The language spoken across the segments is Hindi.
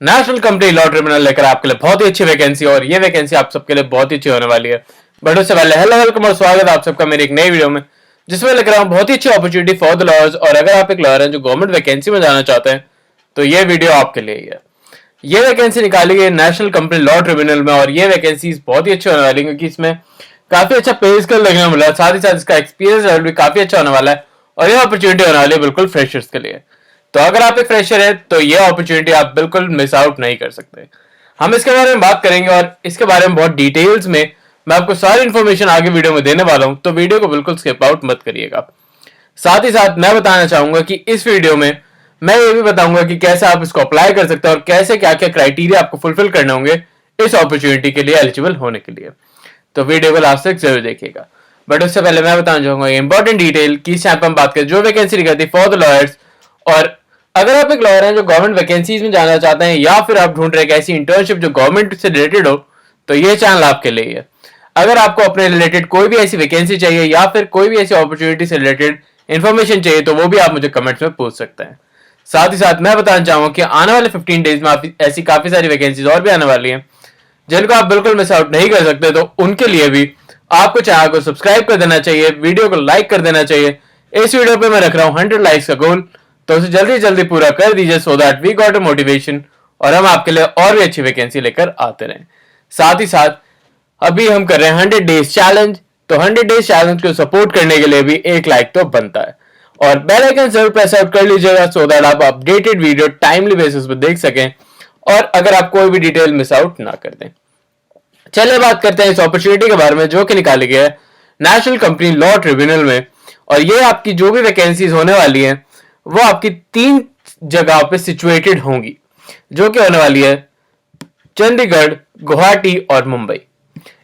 नेशनल कंपनी लॉ ट्रिब्यूनल लेकर आपके लिए बहुत ही अच्छी वैकेंसी और ये वैकेंसी आप सबके लिए बहुत ही अच्छी होने वाली है। बट उससे पहले हेलो वेलकम और स्वागत है आप सबका मेरी एक नई वीडियो में, जिसमें लेकर आऊँ बहुत ही अच्छी अपॉर्चुनिटी फॉर द लॉयर्स। और अगर आप एक लॉयर हैं जो गवर्नमेंट वैकेंसी में जाना चाहते हैं तो ये वीडियो आपके लिए ही है। ये वैकेंसी निकाली गई नेशनल कंपनी लॉ ट्रिब्यूनल में और ये वैकेंसी बहुत ही अच्छी होने वाली है क्योंकि इसमें काफी अच्छा पे स्केल लगने को मिला, साथ ही साथ इसका एक्सपीरियंस लेवल भी काफी अच्छा होने वाला है और ये अपॉर्चुनिटी होने वाली है बिल्कुल फ्रेशर्स के लिए। तो अगर आप एक फ्रेशर है तो ये अपॉर्चुनिटी आप बिल्कुल मिस आउट नहीं कर सकते। हम इसके बारे में बात करेंगे और इसके बारे में बहुत डिटेल्स में मैं आपको सारी इन्फॉर्मेशन आगे वीडियो में देने वाला हूं, तो वीडियो को बिल्कुल स्किप आउट मत करिएगा। साथ ही साथ मैं बताना चाहूंगा कि इस वीडियो में मैं ये भी बताऊंगा कि कैसे आप इसको अप्लाई कर सकते हैं और कैसे क्या क्या क्राइटेरिया आपको फुलफिल करने होंगे इस अपॉर्चुनिटी के लिए एलिजिबल होने के लिए। तो वीडियो को लास्ट तक जरूर देखिएगा। बट उससे पहले मैं बताना चाहूंगा इंपॉर्टेंट डिटेल की इस पर हम बात करें जो वैकेंसी निकलती है फॉर द लॉयर्स। और अगर आप एक लॉयर हैं जो गवर्नमेंट वैकेंसीज में जाना चाहते हैं या फिर आप ढूंढ रहे हैं ऐसी इंटर्नशिप जो गवर्नमेंट से रिलेटेड हो, तो ये चैनल आपके लिए है। अगर आपको अपने रिलेटेड कोई भी ऐसी वैकेंसी चाहिए या फिर कोई भी ऐसी अपॉर्चुनिटी से रिलेटेड इन्फॉर्मेशन चाहिए तो वो भी आप मुझे कमेंट्स में पूछ सकते हैं। साथ ही साथ मैं बताना चाहूंगा कि आने वाले 15 डेज में ऐसी काफी सारी वैकेंसीज और भी आने वाली हैं जिनको आप बिल्कुल मिस आउट नहीं कर सकते। तो उनके लिए भी आपको चैनल को सब्सक्राइब कर देना चाहिए, वीडियो को लाइक कर देना चाहिए। इस वीडियो पे मैं रख रहा हूं 100 लाइक्स का गोल, तो उसे जल्दी जल्दी पूरा कर दीजिए so that we got a motivation और हम आपके लिए और भी अच्छी वैकेंसी लेकर आते रहें। साथ ही साथ अभी हम कर रहे हैं 100 डेज चैलेंज, तो 100 डेज चैलेंज को सपोर्ट करने के लिए भी एक लाइक तो बनता है और बेल आइकन जरूर प्रेस आउट कर लीजिएगा सो दैट आप अपडेटेड वीडियो टाइमली बेसिस पर देख सकें और अगर आप कोई भी डिटेल मिस आउट ना कर दें। चलिए बात करते हैं इस अपॉर्चुनिटी के बारे में जो कि निकाली गई है नेशनल कंपनी लॉ ट्रिब्यूनल में। और ये आपकी जो भी वैकेंसीज होने वाली हैं वो आपकी 3 जगह पे सिचुएटेड होंगी, जो कि होने वाली है चंडीगढ़, गुवाहाटी और मुंबई।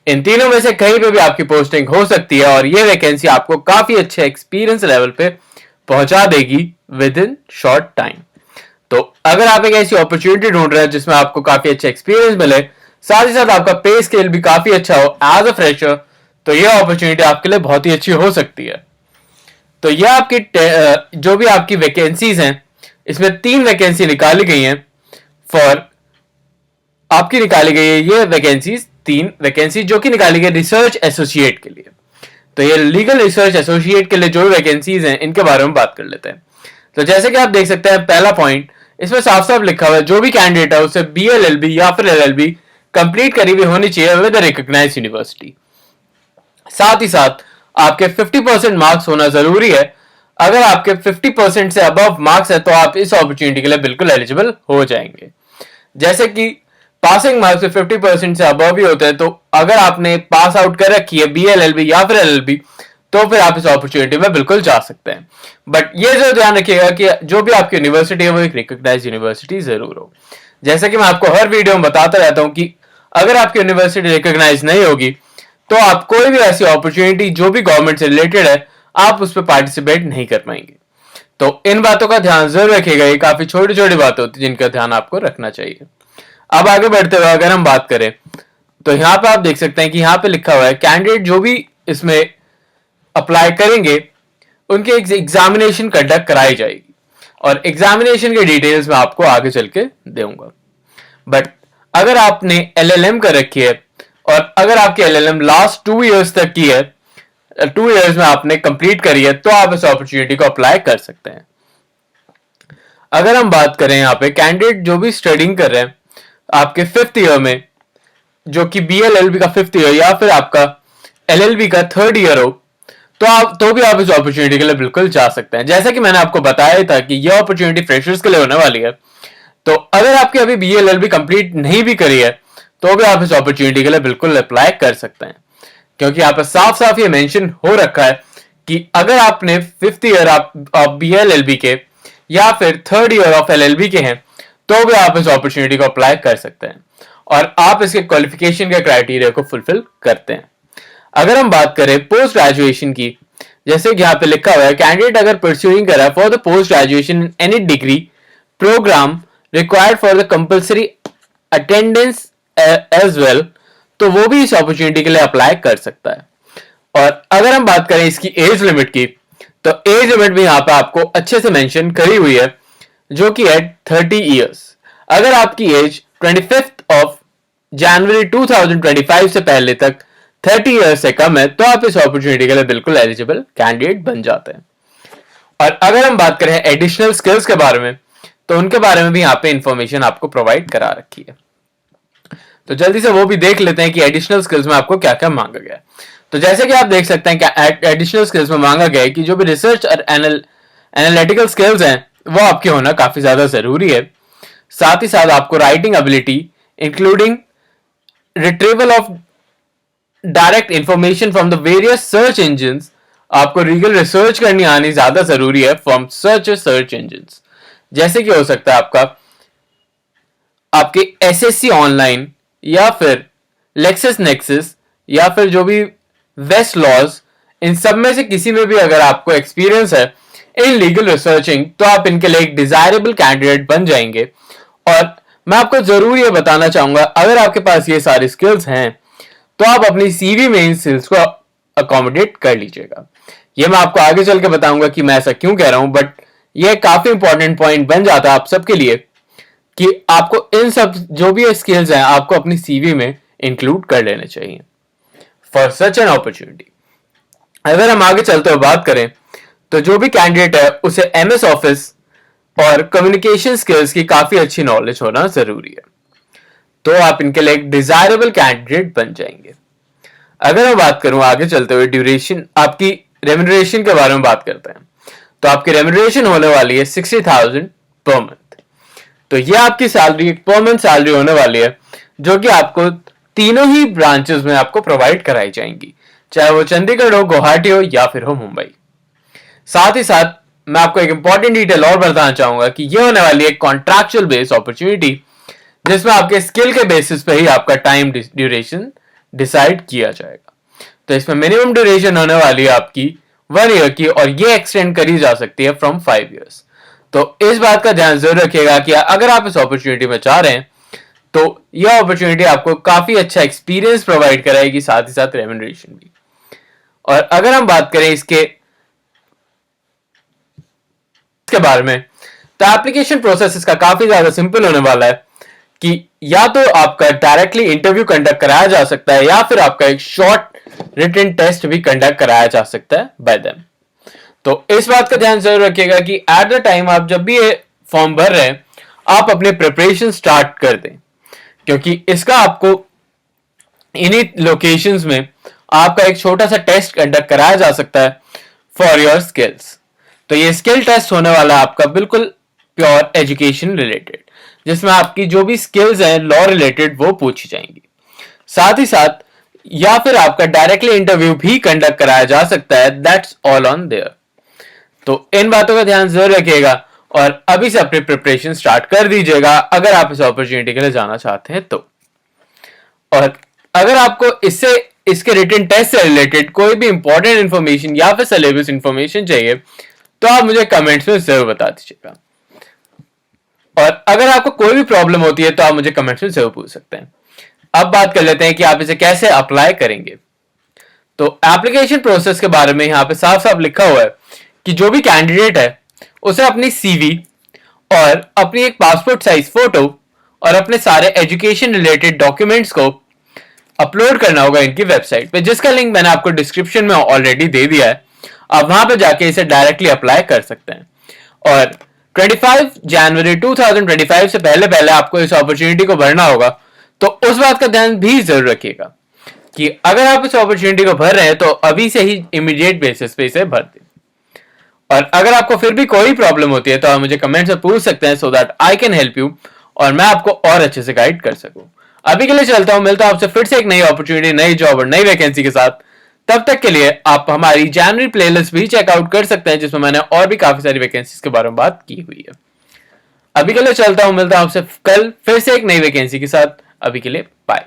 इन तीनों में से कहीं पे भी आपकी पोस्टिंग हो सकती है और ये वैकेंसी आपको काफी अच्छे एक्सपीरियंस लेवल पे पहुंचा देगी विद इन शॉर्ट टाइम। तो अगर आप एक ऐसी अपॉर्चुनिटी ढूंढ रहे हैं जिसमें आपको काफी अच्छा एक्सपीरियंस मिले, साथ ही साथ आपका पे स्केल भी काफी अच्छा हो एज अ फ्रेशर, तो यह अपॉर्चुनिटी आपके लिए बहुत ही अच्छी हो सकती है। तो यह आपकी जो भी आपकी वैकेंसीज हैं इसमें 3 वैकेंसी निकाली गई हैं फॉर आपकी निकाली गई है ये वैकेंसीज 3 वैकेंसी जो कि निकाली गई रिसर्च एसोसिएट के लिए। तो ये लीगल रिसर्च एसोसिएट के लिए जो वैकेंसीज हैं इनके बारे में बात कर लेते हैं। तो जैसे कि आप देख सकते हैं पहला पॉइंट इसमें साफ साफ लिखा हुआ है जो भी कैंडिडेट है उसे बीएलएलबी या फिर एलएलबी कंप्लीट करी हुई होनी चाहिए विद रिकॉग्नाइज्ड यूनिवर्सिटी। साथ ही साथ आपके 50% मार्क्स होना जरूरी है। अगर आपके 50% से अबव मार्क्स है तो आप इस अपॉर्चुनिटी के लिए बिल्कुल एलिजिबल हो जाएंगे। जैसे कि पासिंग मार्क्स 50% से अबव ही होते हैं, तो अगर आपने पास आउट कर रखी है बीएलएलबी या फिर एलएलबी तो फिर आप इस अपॉर्चुनिटी में बिल्कुल जा सकते हैं। बट ये जरूर ध्यान रखिएगा कि जो भी आपकी यूनिवर्सिटी है वो एक रिकॉग्नाइज्ड यूनिवर्सिटी जरूर हो। जैसे कि मैं आपको हर वीडियो में बताता रहता हूं कि अगर आपकी यूनिवर्सिटी रिकॉग्नाइज नहीं होगी तो आप कोई भी ऐसी अपॉर्चुनिटी जो भी गवर्नमेंट से रिलेटेड है आप उस पर पार्टिसिपेट नहीं कर पाएंगे। तो इन बातों का ध्यान जरूर रखिएगा, ये काफी छोटी छोटी बातें होती है जिनका ध्यान आपको रखना चाहिए। अब आगे बढ़ते हुए अगर हम बात करें तो यहाँ पे आप देख सकते हैं कि यहाँ पे लिखा हुआ है कैंडिडेट जो भी इसमें अप्लाई करेंगे उनकी एग्जामिनेशन कंडक्ट कराई जाएगी और एग्जामिनेशन के डिटेल्स मैं आपको आगे चल के दूंगा। बट अगर आपने एलएलएम कर रखी है और अगर आपकी एलएलएम लास्ट 2 इयर्स तक की है, 2 इयर्स में आपने कंप्लीट करी है, तो आप इस अपॉर्चुनिटी को अप्लाई कर सकते हैं। अगर हम बात करें यहाँ पे कैंडिडेट जो भी स्टडिंग कर रहे हैं आपके 5th ईयर में, जो कि बीएलएलबी का 5th ईयर या फिर आपका एलएलबी का 3rd ईयर हो, तो भी आप इस अपॉर्चुनिटी के लिए बिल्कुल जा सकते हैं। जैसा कि मैंने आपको बताया था कि यह अपॉर्चुनिटी फ्रेशर्स के लिए होने वाली है, तो अगर आपकी अभी बीएलएलबी कंप्लीट नहीं भी करी है तो भी आप इस अपॉर्चुनिटी के लिए बिल्कुल अप्लाई कर सकते हैं, क्योंकि यहाँ पर साफ साफ ये मेंशन हो रखा है कि अगर आपने 5th ईयर आप बीएलएलबी के या फिर 3rd ईयर ऑफ एलएलबी के हैं तो भी आप इस अपॉर्चुनिटी को अप्लाई कर सकते हैं और आप इसके क्वालिफिकेशन के क्राइटेरिया को फुलफिल करते हैं। अगर हम बात करें पोस्ट ग्रेजुएशन की, जैसे कि यहाँ पे लिखा हुआ है कैंडिडेट अगर परस्यूइंग कर रहा है for the post graduation in any degree program required for the compulsory attendance as well, तो वो भी इस अपॉर्चुनिटी के लिए अप्लाई कर सकता है। और अगर हम बात करें इसकी एज लिमिट की, तो एज लिमिट भी यहाँ पे आपको अच्छे से मेंशन करी हुई है जो कि है 30 इयर्स। अगर आपकी एज 25 ऑफ जनवरी 2025 से पहले तक 30 ईयर्स से कम है तो आप इस अपॉर्चुनिटी के लिए बिल्कुल एलिजिबल कैंडिडेट बन जाते हैं। और अगर हम बात करें एडिशनल स्किल्स के बारे में तो उनके बारे में भी यहाँ पे इंफॉर्मेशन आपको प्रोवाइड करा रखी है। तो जल्दी से वो भी देख लेते हैं कि एडिशनल स्किल्स में आपको क्या क्या मांगा गया है। तो जैसे कि आप देख सकते हैं कि एडिशनल स्किल्स में मांगा गया है कि जो भी रिसर्च और एनालिटिकल स्किल्स हैं वो आपके होना काफी ज्यादा जरूरी है। साथ ही साथ आपको writing ability including retrieval of direct information from the various search engine, आपको रीगल रिसर्च करनी आनी ज्यादा जरूरी है फ्रॉम सर्च इंजन। जैसे कि हो सकता है आपके एसएससी ऑनलाइन या फिर लेक्सस नेक्सस या फिर जो भी वेस्ट लॉज, इन सब में से किसी में भी अगर आपको एक्सपीरियंस है इन लीगल रिसर्चिंग तो आप इनके लिए एक डिजायरेबल कैंडिडेट बन जाएंगे। और मैं आपको जरूर ये बताना चाहूंगा अगर आपके पास ये सारी स्किल्स हैं तो आप अपनी सीवी में इन स्किल्स को अकोमोडेट कर लीजिएगा। ये मैं आपको आगे चल के बताऊंगा कि मैं ऐसा क्यों कह रहा हूं, बट ये काफी इंपॉर्टेंट पॉइंट बन जाता है आप सबके लिए कि आपको इन सब जो भी स्किल्स हैं आपको अपनी सीवी में इंक्लूड कर लेने चाहिए फॉर सच एन अपॉर्चुनिटी। अगर हम आगे चलते हुए बात करें तो जो भी कैंडिडेट है उसे एमएस ऑफिस और कम्युनिकेशन स्किल्स की काफी अच्छी नॉलेज होना जरूरी है, तो आप इनके लिए एक डिजायरेबल कैंडिडेट बन जाएंगे। अगर मैं बात करूं आगे चलते हुए ड्यूरेशन, आपकी रेम्यूनरेशन के बारे में बात करते हैं तो आपकी रेम्यूनरेशन होने वाली है 60,000 पर मंथ। तो ये आपकी सैलरी पर मंथ सैलरी होने वाली है जो कि आपको तीनों ही ब्रांचेस में आपको प्रोवाइड कराई जाएंगी, चाहे वो चंडीगढ़ हो, गुवाहाटी हो या फिर हो मुंबई। साथ ही साथ मैं आपको एक इंपॉर्टेंट डिटेल और बताना चाहूंगा कि ये होने वाली है कॉन्ट्रैक्चुअल बेस्ड अपॉर्चुनिटी जिसमें आपके स्किल के बेसिस पे ही आपका टाइम ड्यूरेशन डिसाइड किया जाएगा। तो इसमें मिनिमम ड्यूरेशन होने वाली है आपकी 1 ईयर की और ये एक्सटेंड करी जा सकती है फ्रॉम 5 ईयर्स। तो इस बात का ध्यान जरूर रखिएगा कि अगर आप इस अपॉर्चुनिटी में चाह रहे हैं तो यह अपॉर्चुनिटी आपको काफी अच्छा एक्सपीरियंस प्रोवाइड कराएगी, साथ ही साथ रेम्यूनरेशन भी। और अगर हम बात करें इसके बारे में तो एप्लीकेशन प्रोसेस इसका काफी ज्यादा सिंपल होने वाला है कि या तो आपका डायरेक्टली इंटरव्यू कंडक्ट कराया जा सकता है या फिर आपका एक शॉर्ट रिटन टेस्ट भी कंडक्ट कराया जा सकता है बाय देम। तो इस बात का ध्यान जरूर रखिएगा कि एट द टाइम आप जब भी ये फॉर्म भर रहे हैं आप अपने प्रिपरेशन स्टार्ट कर दें, क्योंकि इसका आपको इन्हीं लोकेशंस में आपका एक छोटा सा टेस्ट कंडक्ट कराया जा सकता है फॉर योर स्किल्स। तो ये स्किल टेस्ट होने वाला है आपका बिल्कुल प्योर एजुकेशन रिलेटेड, जिसमें आपकी जो भी स्किल्स हैं लॉ रिलेटेड वो पूछी जाएंगी। साथ ही साथ या फिर आपका डायरेक्टली इंटरव्यू भी कंडक्ट कराया जा सकता है, दैट्स ऑल ऑन देयर। तो इन बातों का ध्यान जरूर रखिएगा और अभी से अपनी प्रिपरेशन स्टार्ट कर दीजिएगा अगर आप इस अपॉर्चुनिटी के लिए जाना चाहते हैं तो। और अगर आपको इसके रिटन टेस्ट से रिलेटेड कोई भी इंपॉर्टेंट इंफॉर्मेशन या फिर सिलेबस इंफॉर्मेशन चाहिए तो आप मुझे कमेंट्स में जरूर बता दीजिएगा। और अगर आपको कोई भी प्रॉब्लम होती है तो आप मुझे कमेंट्स में जरूर पूछ सकते हैं। अब बात कर लेते हैं कि आप इसे कैसे अप्लाई करेंगे। तो एप्लीकेशन प्रोसेस के बारे में यहाँ पे साफ साफ लिखा हुआ है कि जो भी कैंडिडेट है उसे अपनी सीवी और अपनी एक पासपोर्ट साइज फोटो और अपने सारे एजुकेशन रिलेटेड डॉक्यूमेंट्स को अपलोड करना होगा इनकी वेबसाइट पे, जिसका लिंक मैंने आपको डिस्क्रिप्शन में ऑलरेडी दे दिया है। आप वहां पे जाके इसे डायरेक्टली अप्लाई कर सकते हैं। और 25 जनवरी 2025 से पहले पहले आपको इस अपॉर्चुनिटी को भरना होगा। तो उस बात का ध्यान भी जरूर रखिएगा कि अगर आप इस अपॉर्चुनिटी को भर रहे हैं तो अभी से ही इमीडिएट बेसिस पे इसे भर दें। और अगर आपको फिर भी कोई प्रॉब्लम होती है तो आप मुझे कमेंट से पूछ सकते हैं so that I can help you और मैं आपको और अच्छे से गाइड कर सकूं। अभी के लिए चलता हूं, मिलता हूं आपसे फिर से एक नई अपॉर्चुनिटी, नई जॉब और नई वैकेंसी के साथ। तब तक के लिए आप हमारी जनवरी प्लेलिस्ट भी चेकआउट कर सकते हैं जिसमें मैंने और भी काफी सारी वैकेंसीज के बारे में बात की हुई है। अभी के लिए चलता हूं, मिलता हूं आपसे कल फिर से एक नई वैकेंसी के साथ। अभी के लिए बाय।